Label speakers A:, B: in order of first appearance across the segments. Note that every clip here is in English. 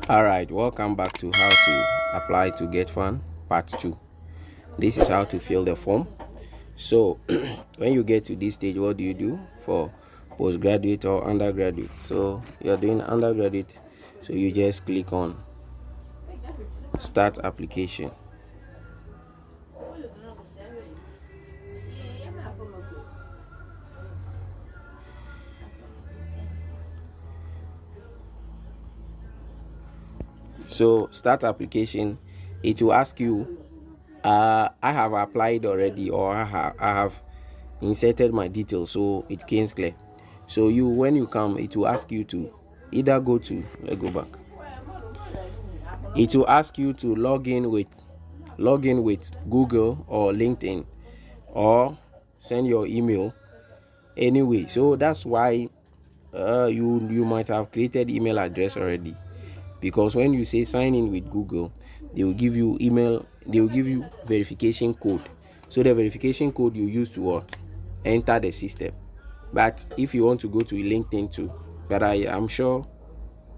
A: Alright, welcome back to how to apply to GETFund part 2. This is how to fill the form. So when you get to this stage, what do you do for postgraduate or undergraduate? So you're doing undergraduate, so you just click on start application. So start application, it will ask you I have applied already, or I have inserted my details, so it came clear. So when you come, it will ask you to either let's go back. It will ask you to log in with Google or LinkedIn, or send your email anyway. So that's why you might have created email address already, because when you say sign in with Google, they will give you verification code. So the verification code you use to enter the system. But if you want to go to LinkedIn too, but I'm sure,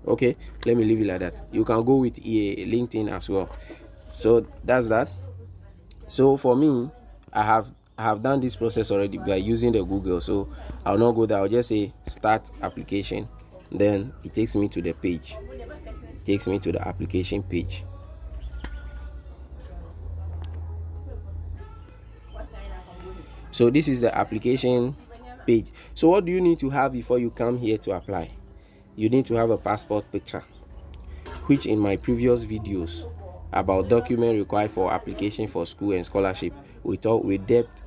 A: okay, let me leave it like that. You can go with LinkedIn as well. So that's that. So for me, I have done this process already by using the Google, so I'll not go there. I'll just say start application, then it takes me to the page. It takes me to the application page. So this is the application page. So what do you need to have before you come here to apply? You need to have a passport picture, which in my previous videos about document required for application for school and scholarship, we delved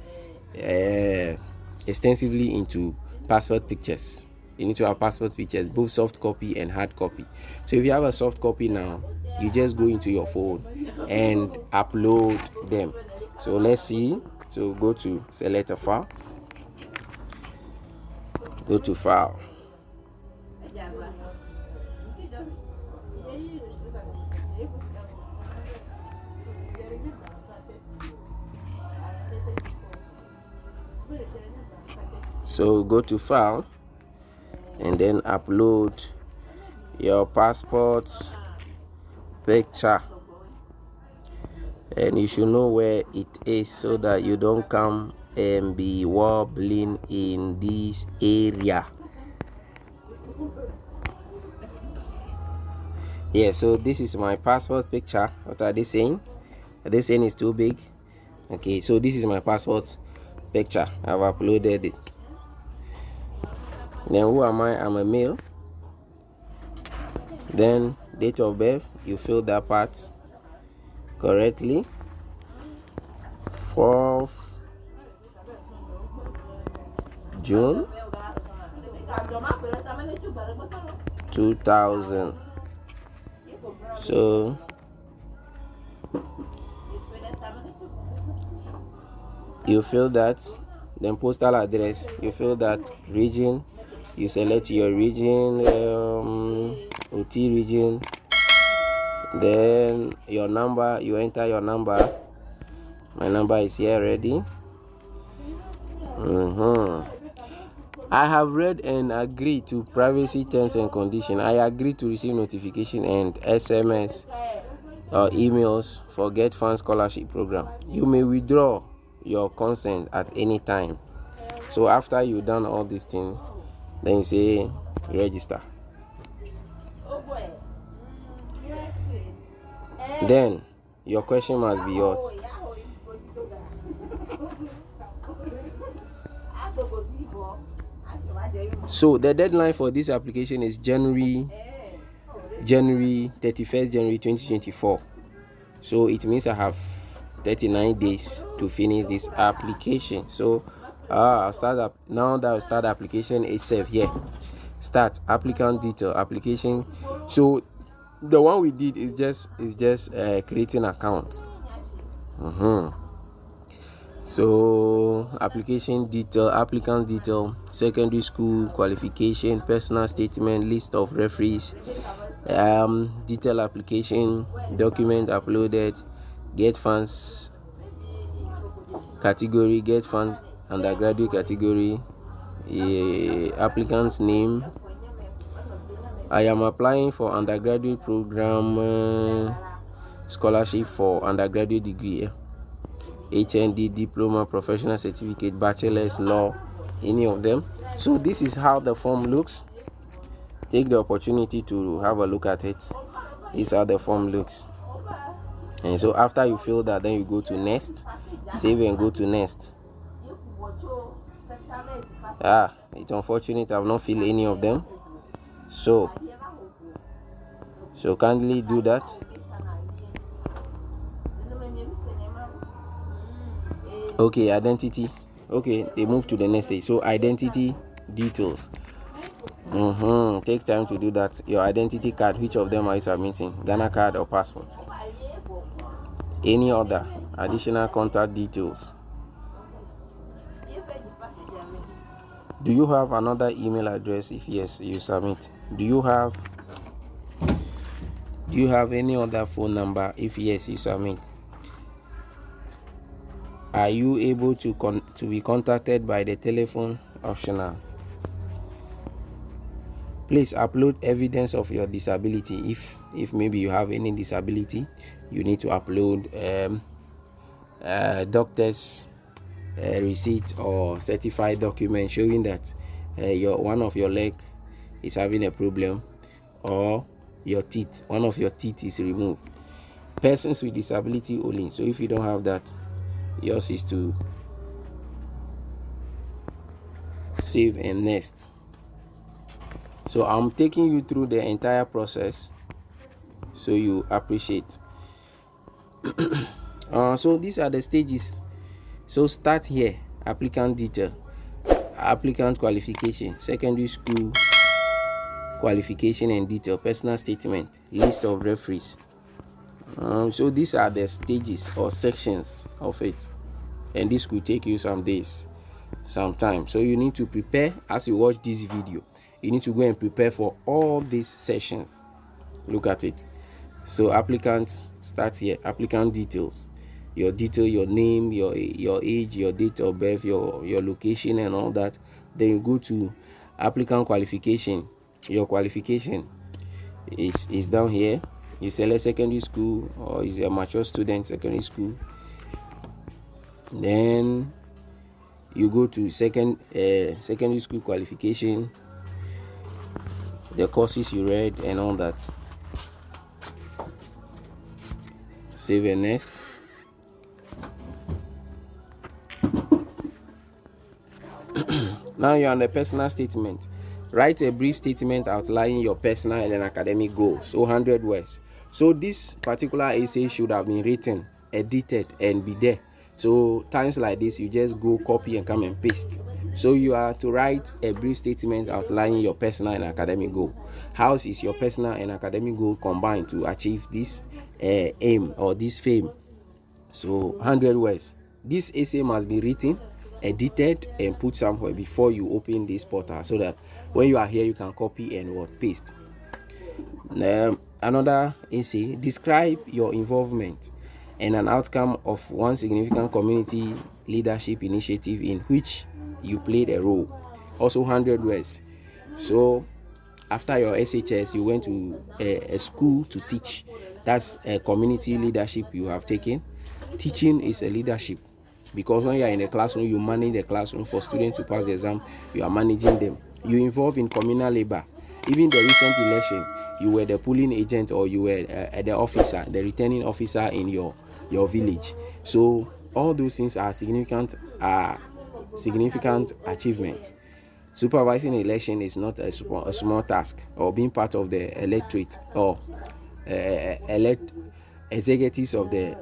A: extensively into passport pictures. You need to have passport pictures, both soft copy and hard copy. So if you have a soft copy now, you just go into your phone and upload them. So let's see. So go to select a file, go to file, so go to file and then upload your passport picture, and you should know where it is so that you don't come and be wobbling in this area. Yeah, so this is my passport picture. What are they saying? Are they saying it's too big? Okay, so this is my passport picture. I've uploaded it. Then who am I? I'm a male. Then date of birth, you fill that part correctly. 4th June 2000. So you fill that. Then postal address, you fill that. Region, you select your region, OT region. Then your number, you enter your number. My number is here already. I have read and agreed to privacy terms and conditions. I agree to receive notification and SMS or emails for GETFund scholarship program. You may withdraw your consent at any time. So after you've done all these things, then you say register. Then your question must be what? So the deadline for this application is January 31st, January 2024. So it means I have 39 days to finish this application. So I'll start up now. That I'll start application itself here. Start applicant detail application. So the one we did is just creating account. So application detail, applicant detail, secondary school qualification, personal statement, list of referees, detail application, document uploaded, GETFund category, GETFund undergraduate category, applicant's name, I am applying for undergraduate program scholarship for undergraduate degree, HND, diploma, professional certificate, bachelor's, law, any of them. So this is how the form looks. Take the opportunity to have a look at it. This is how the form looks. And so after you fill that, then you go to next, save and go to next. It's unfortunate I've not filled any of them. So kindly do that. Okay, identity. Okay, they move to the next stage. So identity details. Take time to do that. Your identity card, which of them are you submitting? Ghana card or passport? Any other additional contact details? Do you have another email address? If yes, you submit. Do you have any other phone number? If yes, you submit. Are you able to be contacted by the telephone? Optional. Please upload evidence of your disability. If maybe you have any disability, you need to upload doctor's receipt or certified document showing that one of your leg is having a problem, or one of your teeth is removed. Persons with disability only. So if you don't have that, yours is to save and next. So I'm taking you through the entire process so you appreciate. So these are the stages. So start here. Applicant detail, applicant qualification, secondary school qualification and detail, personal statement, list of referees. So these are the stages or sections of it, and this could take you some days, some time. So you need to prepare. As you watch this video, you need to go and prepare for all these sessions. Look at it. So applicants, start here. Applicant details, your detail, your name, your age, your date of birth, your location and all that. Then you go to applicant qualification. Your qualification is down here. You select secondary school, or is a mature student secondary school. Then you go to secondary school qualification, the courses you read and all that. Save and next. Now you're on the personal statement. Write a brief statement outlining your personal and academic goals. So 100 words. So this particular essay should have been written, edited, and be there. So times like this, you just go copy and come and paste. So you are to write a brief statement outlining your personal and academic goal. How is your personal and academic goal combined to achieve this aim or this fame? So 100 words. This essay must be written, edited, and put somewhere before you open this portal, so that when you are here you can copy and paste. Another essay, describe your involvement and an outcome of one significant community leadership initiative in which you played a role. Also 100 words. So after your SHS, you went to a school to teach. That's a community leadership you have taken. Teaching is a leadership, because when you are in a classroom, you manage the classroom. For students to pass the exam, you are managing them. You involve in communal labor. Even the recent election, you were the polling agent, or you were the officer, the returning officer in your village. So all those things are significant achievements. Supervising election is not a small task, or being part of the electorate or executives of the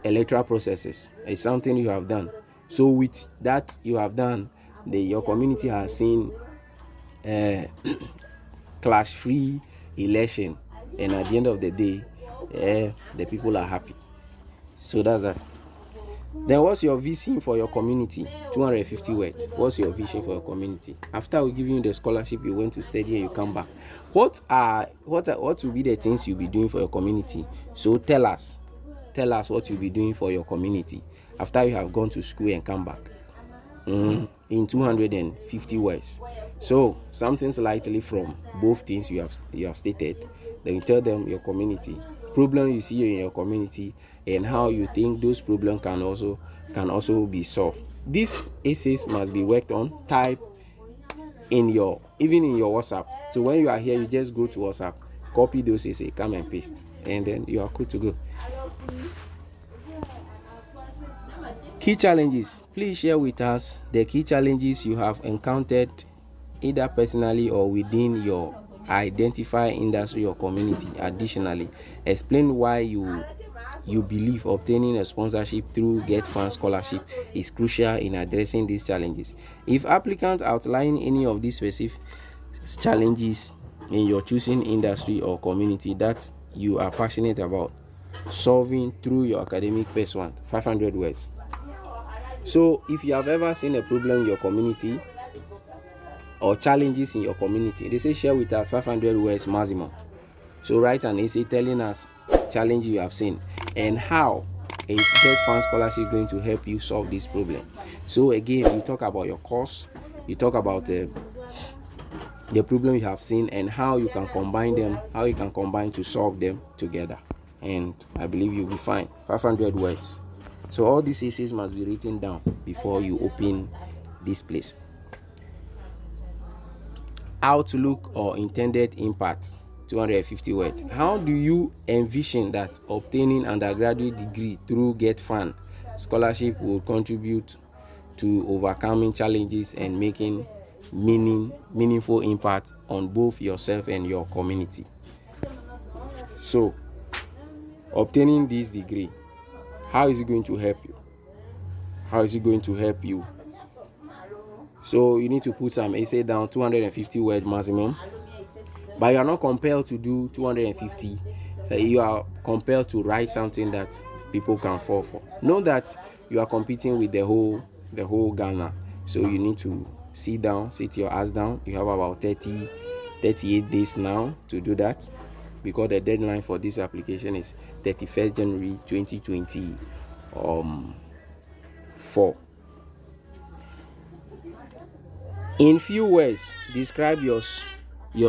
A: electoral processes is something you have done. So with that you have done, your community has seen clash-free election, and at the end of the day, the people are happy. So that's that. Then what's your vision for your community? 250 words. What's your vision for your community? After we give you the scholarship, you went to study and you come back. What will be the things you'll be doing for your community? So tell us what you'll be doing for your community after you have gone to school and come back. In 250 words. So something slightly from both things you have stated. Then you tell them your community problem you see in your community and how you think those problems can also be solved. These essays must be worked on. Type even in your WhatsApp. So when you are here, you just go to WhatsApp, copy those essays, come and paste, and then you are good to go. Key challenges. Please share with us the key challenges you have encountered either personally or within your identified industry or community. Additionally, explain why you believe obtaining a sponsorship through GETFund scholarship is crucial in addressing these challenges. If applicants outline any of these specific challenges in your choosing industry or community that you are passionate about solving through your academic pursuit, 500 words. So if you have ever seen a problem in your community or challenges in your community, they say share with us 500 words maximum. So write an essay telling us challenge you have seen and how is GETFund scholarship going to help you solve this problem. So again, you talk about your course, you talk about the problem you have seen and how you can combine them, how you can combine to solve them together, and I believe you'll be fine. 500 words. So all these essays must be written down before you open this place. Outlook or intended impact, 250 words. How do you envision that obtaining undergraduate degree through GETFund scholarship will contribute to overcoming challenges and making meaningful impact on both yourself and your community? So obtaining this degree, how is it going to help you? How is it going to help you? So you need to put some essay down, 250 word maximum, but you are not compelled to do 250. You are compelled to write something that people can fall for. Know that you are competing with the whole Ghana, so you need to sit your ass down. You have about 38 days now to do that, because the deadline for this application is 31st January 2024. In few words, describe your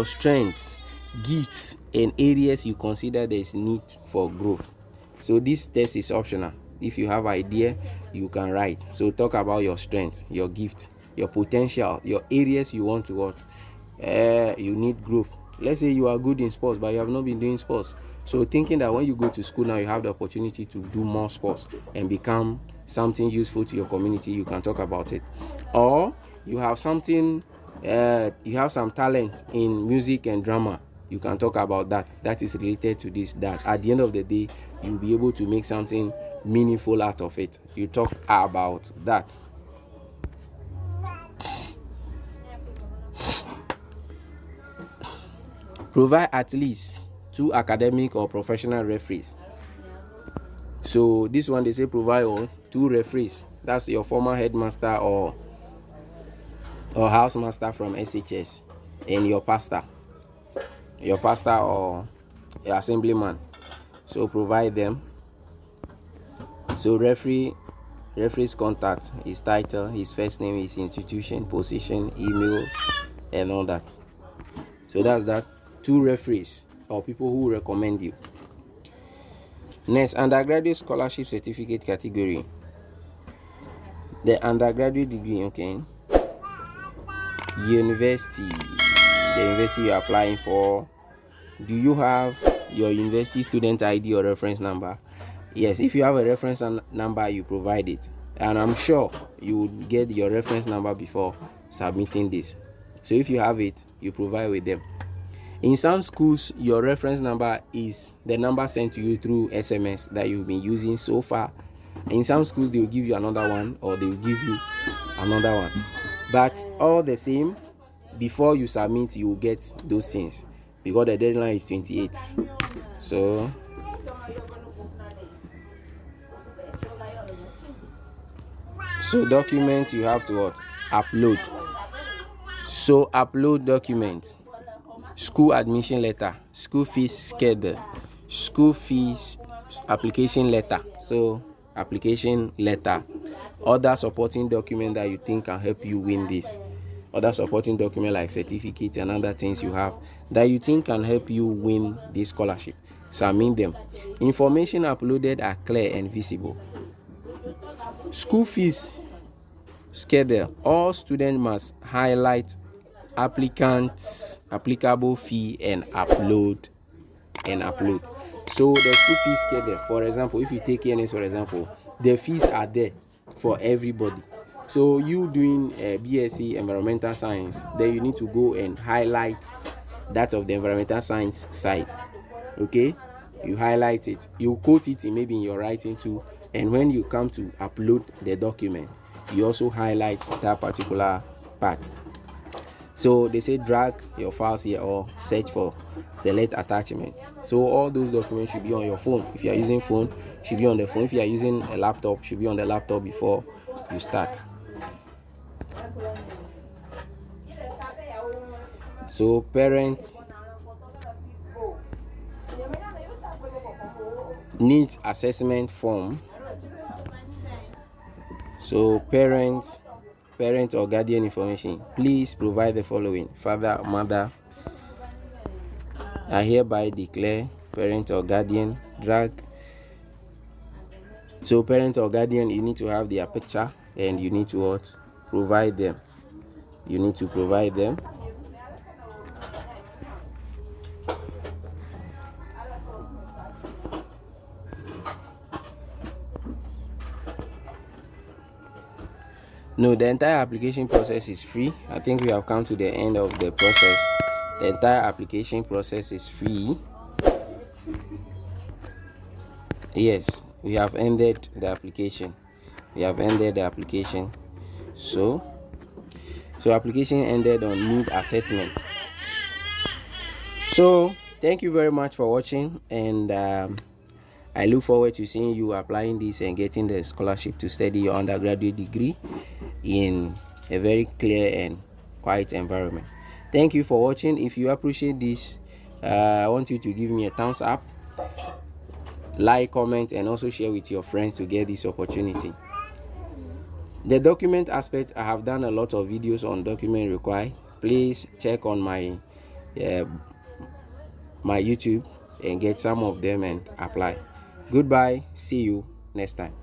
A: strengths, gifts, and areas you consider there is need for growth. So this test is optional. If you have idea, you can write. So talk about your strengths, your gift, your potential, your areas you want to work. You need growth. Let's say you are good in sports, but you have not been doing sports. So thinking that when you go to school now, you have the opportunity to do more sports and become something useful to your community, you can talk about it. Or you have something, you have some talent in music and drama, you can talk about that is related to this, that at the end of the day you'll be able to make something meaningful out of it. You talk about that. Provide at least 2 academic or professional referees. So this one they say provide 2 referees. That's your former headmaster or housemaster from SHS, and your pastor or your assemblyman. So provide them. So referee's contact, his title, his first name, his institution, position, email, and all that. So that's that. 2 referees or people who recommend you. Next, undergraduate scholarship certificate category. The undergraduate degree, okay. University, the university you're applying for. Do you have your university student ID or reference number? Yes, if you have a reference number, you provide it, and I'm sure you would get your reference number before submitting this. So if you have it, you provide with them. In some schools, your reference number is the number sent to you through SMS that you've been using so far. In some schools, they will give you another one, or they will give you another one. But all the same, before you submit, you will get those things, because the deadline is 28th. So document you have to what? Upload. So upload documents. School admission letter, school fees schedule, school fees application letter. So application letter, other supporting document that you think can help you win this. other supporting document like certificate and other things you have that you think can help you win this scholarship. Submit them. Information uploaded are clear and visible. School fees schedule. All students must highlight applicants applicable fee and upload. So the school fees schedule, for example, if you take ENS for example, the fees are there for everybody. So you doing a BSc environmental science, then you need to go and highlight that of the environmental science side. Okay, you highlight it, you quote it in maybe in your writing too, and when you come to upload the document, you also highlight that particular part. So they say drag your files here or search for select attachment. So all those documents should be on your phone. If you are using phone, should be on the phone. If you are using a laptop, should be on the laptop before you start. So parents need assessment form. So parent or guardian information, please provide the following: father, mother. I hereby declare parent or guardian. Drag. So parent or guardian, you need to have their picture and you need to provide them. You need to provide them. No, the entire application process is free. I think we have come to the end of the process. The entire application process is free. Yes, we have ended the application. So application ended on need assessment. So thank you very much for watching, and I look forward to seeing you applying this and getting the scholarship to study your undergraduate degree in a very clear and quiet environment. Thank you for watching. If you appreciate this, I want you to give me a thumbs up, like, comment, and also share with your friends to get this opportunity. The document aspect, I have done a lot of videos on document required. Please check on my YouTube and get some of them and apply. Goodbye. See you next time.